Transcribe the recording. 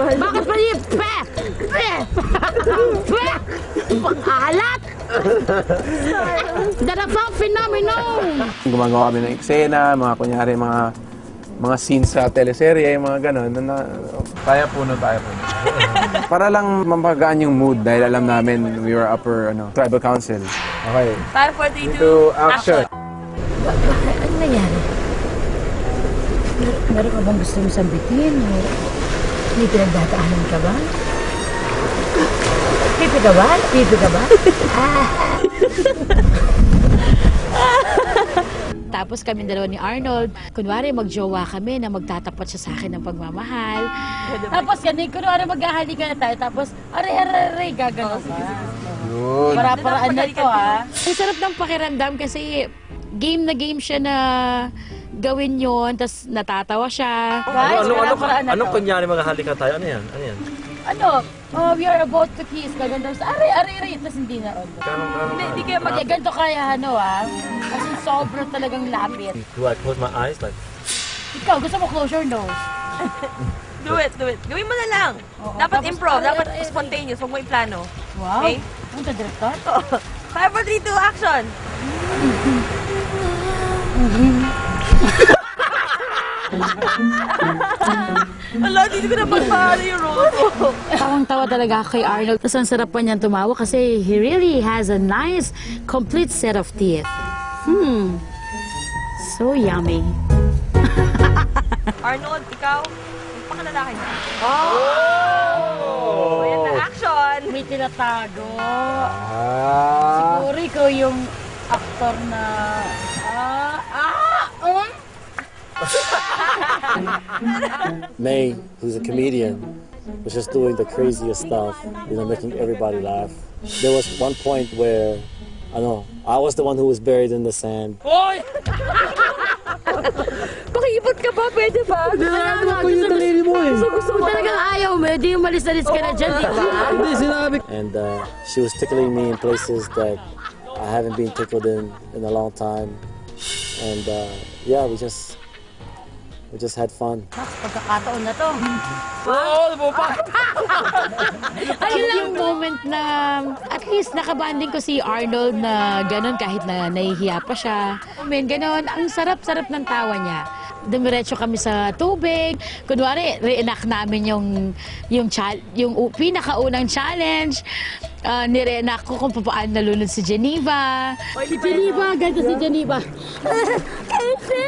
Bakit pa niya? Alat! That's a phenomenon! Gumagawa kami ng eksena, mga kunyari, mga scenes sa teleserye, mga gano'n. Tayo puno. Para lang mampagaan yung mood dahil alam namin we were upper tribal council. Okay. 5, 4, 3, 2, action! Ano nangyari? Meron ka bang gusto mong sambitin? May pinagdadaanan ka ba? Pipi ka ba? Tapos kami dalawa ni Arnold, kunwari magjowa kami na magtatapat siya sa akin ng pagmamahal. Tapos ganun, kunwari maghahalikan na tayo, tapos aray, gagano ba? Para-paraan na ito Ang sarap ng pakiramdam kasi game na game siya na gawin yon, tapos natatawa siya. Anong kunyari maghahalikan tayo? Ano yan? We are about to kiss. Gaganda sa aray, tapos hindi na. Hindi kayo ganito kaya kasi sobrang talagang lapit. Do I close my eyes like? Ikaw, gusto mo close your nose? Do it. Gawin mo na lang. Dapat improv, dapat spontaneous, huwag mo iplano. Wow. Okay? Ang ka-director? 5, 4, 3, 2, action! Ala, hindi ko na magpaano yung role ko. Tawang-tawa talaga ako kay Arnold. Tapos ang sarap pa niyan tumawa kasi he really has a nice, complete set of teeth. So yummy. Arnold, ikaw, pakalalaki na. Oh! Ayan na, action! May tinatago. Siguro ikaw yung aktor na... May, who's a comedian, was just doing the craziest stuff, making everybody laugh. There was one point where, I was the one who was buried in the sand. Hoy! Pakibot ka ba? Pwede ba? Ano ko yung daliri mo Gusto mo talagang ayaw mo. Di yung malis-alis ka na dyan, di ba? Hindi sinabi. And she was tickling me in places that I haven't been tickled in a long time. And yeah, we just had fun. Pagkakataon na to. Ayun lang yung moment na at least nakabanding ko si Arnold na gano'n kahit na nahihiya pa siya. Gano'n, ang sarap-sarap ng tawa niya. Dumiretso kami sa tubig. Kunwari, reenact namin yung pinakaunang challenge. Nireenact ko kung paano nalunod si Geneva. Si Geneva, ganito si Geneva. Kasi!